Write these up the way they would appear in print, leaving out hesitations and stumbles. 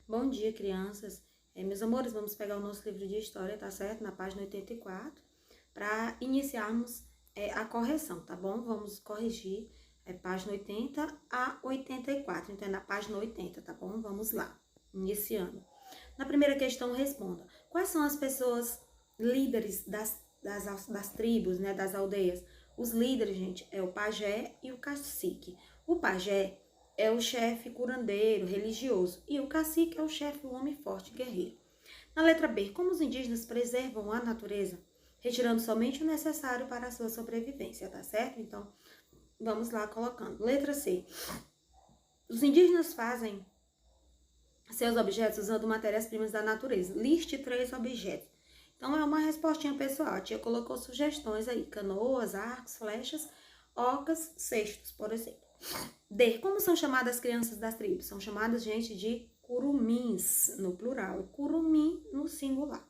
Bom dia, crianças. Meus amores, vamos pegar o nosso livro de história, tá certo? Na página 84, para iniciarmos a correção, tá bom? Vamos corrigir página 80 a 84, então é na página 80, tá bom? Vamos lá, iniciando. Na primeira questão, responda. Quais são as pessoas líderes das tribos, né, das aldeias? Os líderes, gente, é o pajé e o cacique. O pajé é o chefe curandeiro, religioso, e o cacique é o chefe, o homem forte, guerreiro. Na letra B, como os indígenas preservam a natureza? Retirando somente o necessário para a sua sobrevivência, tá certo? Então, vamos lá colocando. Letra C, os indígenas fazem seus objetos usando matérias-primas da natureza. Liste 3 objetos. Então, é uma respostinha pessoal. A tia colocou sugestões aí. Canoas, arcos, flechas, ocas, cestos, por exemplo. D. Como são chamadas as crianças das tribos? São chamadas, gente, de curumins, no plural. E curumim no singular.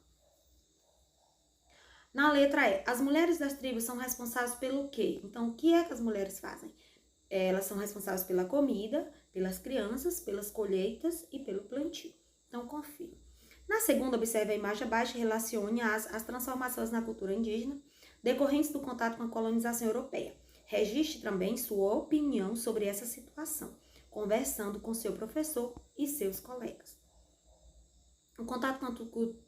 Na letra E. As mulheres das tribos são responsáveis pelo quê? Então, o que é que as mulheres fazem? Elas são responsáveis pela comida, pelas crianças, pelas colheitas e pelo plantio. Então, confira. Na segunda, observe a imagem abaixo e relacione as transformações na cultura indígena decorrentes do contato com a colonização europeia. Registre também sua opinião sobre essa situação, conversando com seu professor e seus colegas. O contato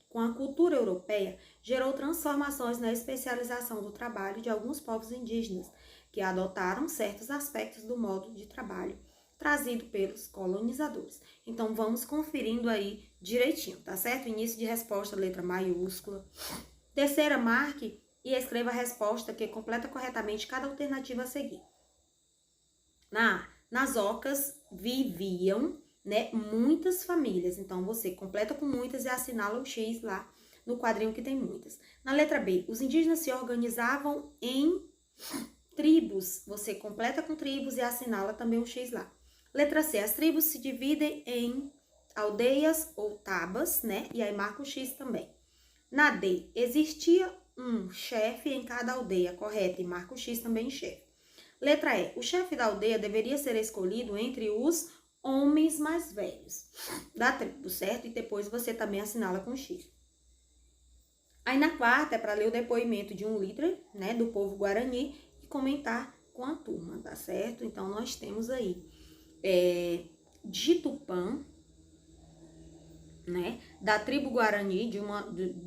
com a cultura europeia gerou transformações na especialização do trabalho de alguns povos indígenas, que adotaram certos aspectos do modo de trabalho trazido pelos colonizadores. Então, vamos conferindo aí direitinho, tá certo? Início de resposta, letra maiúscula. Terceira, marque e escreva a resposta que completa corretamente cada alternativa a seguir. Nas ocas viviam, né, muitas famílias. Então, você completa com muitas e assinala o X lá no quadrinho que tem muitas. Na letra B, os indígenas se organizavam em tribos. Você completa com tribos e assinala também o X lá. Letra C, as tribos se dividem em aldeias ou tabas, né? E aí marca o X também. Na D, existia um chefe em cada aldeia, correto? E marca o X também em chefe. Letra E, o chefe da aldeia deveria ser escolhido entre os homens mais velhos da tribo, certo? E depois você também assinala com X. Aí na quarta é para ler o depoimento de um líder, né, do povo Guarani e comentar com a turma, tá certo? Então nós temos aí de Tupã, né, da tribo Guarani,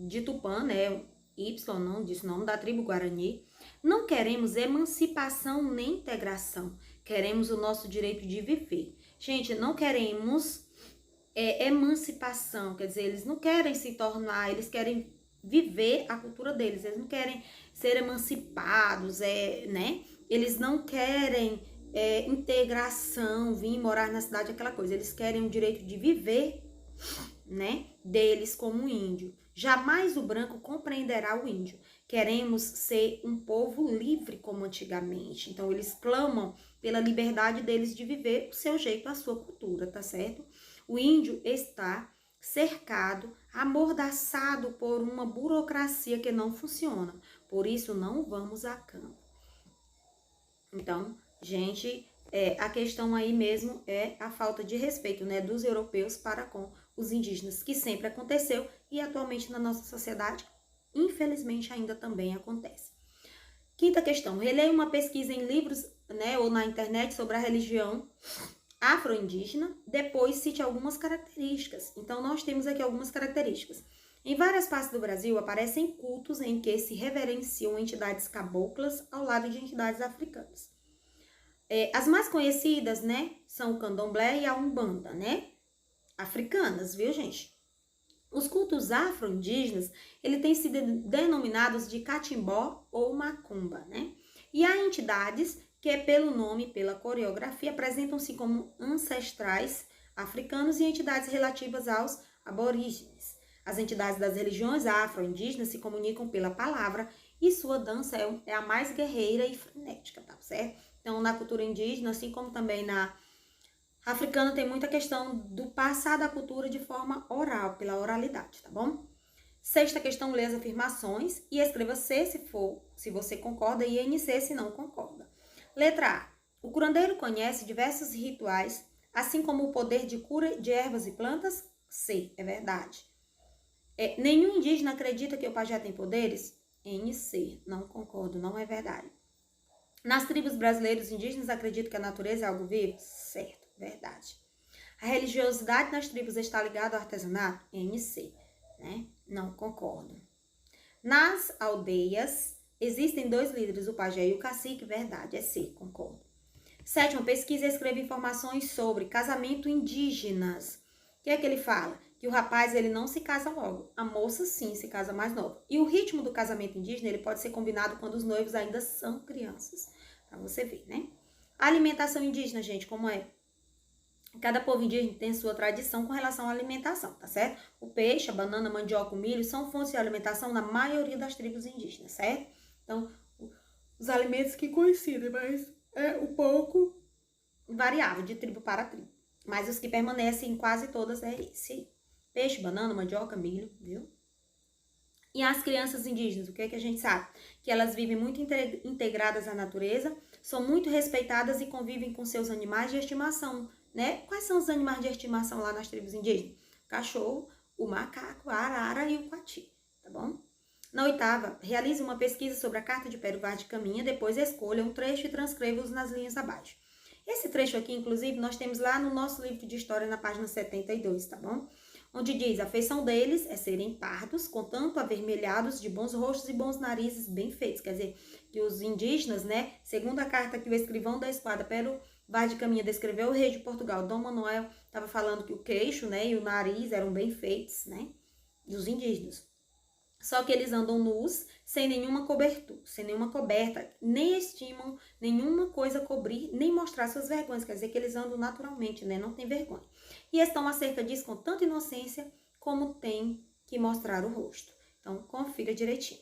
de Tupã, né, Y, não disse o nome, da tribo Guarani. Não queremos emancipação nem integração, queremos o nosso direito de viver. Gente, não queremos emancipação, quer dizer, eles não querem se tornar, eles querem viver a cultura deles, eles não querem ser emancipados, né? Eles não querem integração, vir morar na cidade, aquela coisa. Eles querem o direito de viver, né, deles como índio. Jamais o branco compreenderá o índio. Queremos ser um povo livre como antigamente. Então, eles clamam pela liberdade deles de viver o seu jeito, a sua cultura, tá certo? O índio está cercado, amordaçado por uma burocracia que não funciona. Por isso, não vamos a campo. Então, gente, a questão aí mesmo é a falta de respeito, né, dos europeus para com os indígenas, que sempre aconteceu e atualmente na nossa sociedade, infelizmente, ainda também acontece. Quinta questão, releia uma pesquisa em livros, né, ou na internet sobre a religião afro-indígena, depois cite algumas características. Então, nós temos aqui algumas características. Em várias partes do Brasil, aparecem cultos em que se reverenciam entidades caboclas ao lado de entidades africanas. As mais conhecidas, né, são o candomblé e a umbanda, né, africanas, viu, gente? Os cultos afro-indígenas, ele tem sido denominados de catimbó ou macumba, né? E há entidades que, pelo nome e pela coreografia, apresentam-se como ancestrais africanos e entidades relativas aos aborígenes. As entidades das religiões afro-indígenas se comunicam pela palavra e sua dança é a mais guerreira e frenética, tá certo? Então, na cultura indígena, assim como também na africana, tem muita questão do passar da cultura de forma oral, pela oralidade, tá bom? Sexta questão, lê as afirmações e escreva C se você concorda e NC se não concorda. Letra A. O curandeiro conhece diversos rituais, assim como o poder de cura de ervas e plantas. C, é verdade. Nenhum indígena acredita que o pajé tem poderes? NC, não concordo, não é verdade. Nas tribos brasileiras, os indígenas acreditam que a natureza é algo vivo? Certo, verdade. A religiosidade nas tribos está ligada ao artesanato? NC, né? Não concordo. Nas aldeias, existem 2 líderes, o pajé e o cacique? Verdade, é C, concordo. 7ª, pesquisa e escreve informações sobre casamento indígenas. O que é que ele fala? Que o rapaz, ele não se casa logo. A moça, sim, se casa mais nova. E o ritmo do casamento indígena, ele pode ser combinado quando os noivos ainda são crianças. Pra você ver, né? A alimentação indígena, gente, como é? Cada povo indígena tem sua tradição com relação à alimentação, tá certo? O peixe, a banana, a mandioca, o milho são fontes de alimentação na maioria das tribos indígenas, certo? Então, os alimentos que coincidem, mas é um pouco variável de tribo para tribo. Mas os que permanecem em quase todas é esse aí. Peixe, banana, mandioca, milho, viu? E as crianças indígenas, o que é que a gente sabe? Que elas vivem muito integradas à natureza, são muito respeitadas e convivem com seus animais de estimação, né? Quais são os animais de estimação lá nas tribos indígenas? O cachorro, o macaco, a arara e o coati, tá bom? Na 8ª, realize uma pesquisa sobre a carta de Pero Vaz de Caminha, depois escolha um trecho e transcreva-os nas linhas abaixo. Esse trecho aqui, inclusive, nós temos lá no nosso livro de história, na página 72, tá bom? Onde diz, a feição deles é serem pardos, contanto avermelhados, de bons rostos e bons narizes bem feitos. Quer dizer, que os indígenas, né, segundo a carta que o escrivão da espada Pero Vaz de Caminha descreveu, o rei de Portugal, Dom Manuel, estava falando que o queixo, né, e o nariz eram bem feitos, né, dos indígenas. Só que eles andam nus, sem nenhuma cobertura, sem nenhuma coberta, nem estimam nenhuma coisa cobrir, nem mostrar suas vergonhas. Quer dizer que eles andam naturalmente, né? Não tem vergonha. E estão acerca disso com tanta inocência como tem que mostrar o rosto. Então, confira direitinho.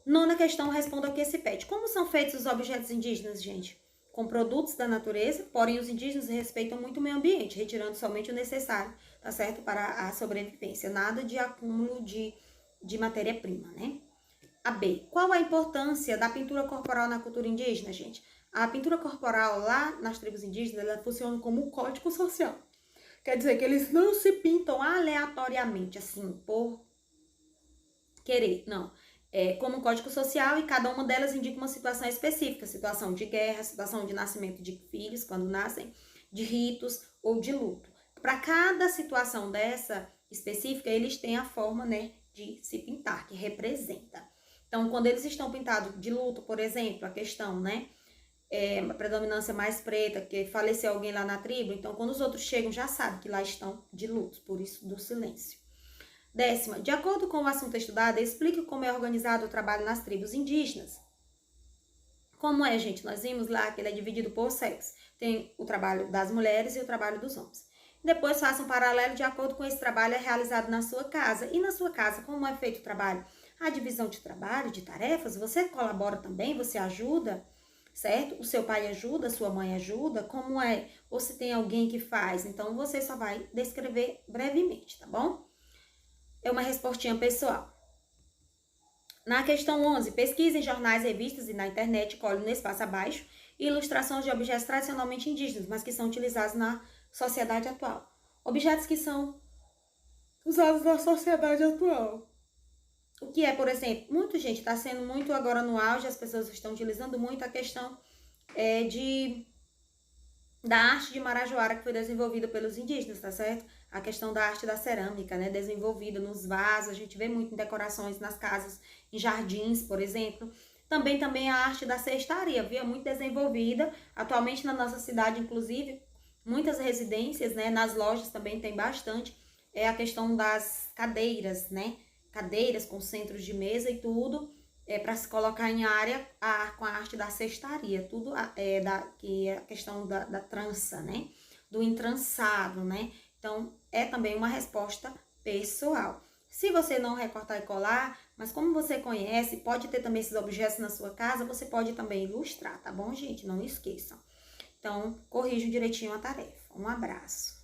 9ª questão, responda ao que se pede. Como são feitos os objetos indígenas, gente? Com produtos da natureza, porém os indígenas respeitam muito o meio ambiente, retirando somente o necessário, tá certo? Para a sobrevivência, nada de acúmulo de matéria-prima, né? A B. Qual a importância da pintura corporal na cultura indígena, gente? A pintura corporal lá nas tribos indígenas, ela funciona como um código social. Quer dizer que eles não se pintam aleatoriamente, assim, por querer, não. Como um código social, e cada uma delas indica uma situação específica, situação de guerra, situação de nascimento de filhos, quando nascem, de ritos ou de luto. Para cada situação dessa específica, eles têm a forma, né, de se pintar, que representa. Então, quando eles estão pintados de luto, por exemplo, a questão, né, a predominância mais preta, que faleceu alguém lá na tribo, então quando os outros chegam já sabem que lá estão de luto, por isso do silêncio. 10ª, de acordo com o assunto estudado, explique como é organizado o trabalho nas tribos indígenas. Como é, gente? Nós vimos lá que ele é dividido por sexo. Tem o trabalho das mulheres e o trabalho dos homens. Depois faça um paralelo de acordo com esse trabalho é realizado na sua casa. E na sua casa, como é feito o trabalho? A divisão de trabalho, de tarefas, você colabora também, você ajuda, certo? O seu pai ajuda, sua mãe ajuda, como é? Ou se tem alguém que faz? Então, você só vai descrever brevemente, tá bom? É uma respostinha pessoal. Na questão 11, pesquise em jornais, revistas e na internet, colhe no espaço abaixo, ilustrações de objetos tradicionalmente indígenas, mas que são utilizados na sociedade atual. Objetos que são usados na sociedade atual. O que é, por exemplo, muita gente está sendo muito agora no auge, as pessoas estão utilizando muito a questão da arte de Marajoara, que foi desenvolvida pelos indígenas, tá certo? A questão da arte da cerâmica, né? Desenvolvida nos vasos, a gente vê muito em decorações nas casas, em jardins, por exemplo. Também a arte da cestaria, viu? Muito desenvolvida. Atualmente na nossa cidade, inclusive, muitas residências, né? Nas lojas também tem bastante. É a questão das cadeiras, né? Cadeiras com centros de mesa e tudo. Para se colocar em área com a arte da cestaria, tudo que é a questão da trança, né? Do entrançado, né? Então, é também uma resposta pessoal. Se você não recortar e colar, mas como você conhece, pode ter também esses objetos na sua casa, você pode também ilustrar, tá bom, gente? Não esqueçam. Então, corrijam direitinho a tarefa. Um abraço.